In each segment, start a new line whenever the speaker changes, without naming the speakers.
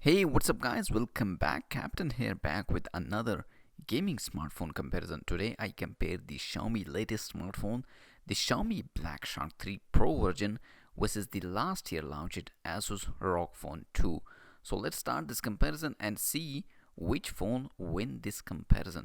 Hey, what's up guys? Welcome back. Captain here, back with another gaming smartphone comparison. Today I compare the Xiaomi latest smartphone, the Xiaomi Black Shark 3 Pro version versus the last year launched Asus Rog Phone 2. So let's start this comparison and see which phone win this comparison.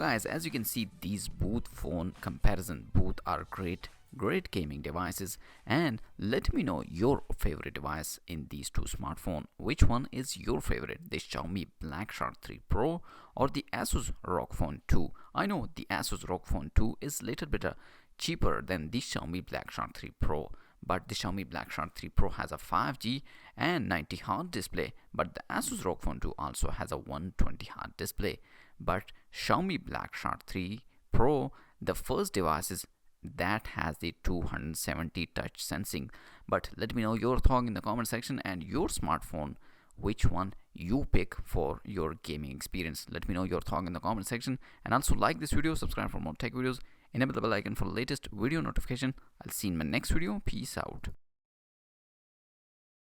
guys, as you can see, these both phone comparison, both are great gaming devices. And let me know your favorite device in these two smartphones. Which one is your favorite, the Xiaomi Black Shark 3 Pro or the Asus Rog Phone 2? I know the Asus Rog Phone 2 is little bit cheaper than the Xiaomi Black Shark 3 Pro, but the Xiaomi Black Shark 3 Pro has a 5G and 90Hz display, but the Asus Rog Phone 2 also has a 120Hz display. But Xiaomi Black Shark 3 Pro, the first devices that has the 270 touch sensing. But let me know your thought in the comment section, and your smartphone, which one you pick for your gaming experience. Let me know your thought in the comment section, and also like this video, subscribe for more tech videos, enable the bell icon for the latest video notification. I'll see you in my next video. Peace out.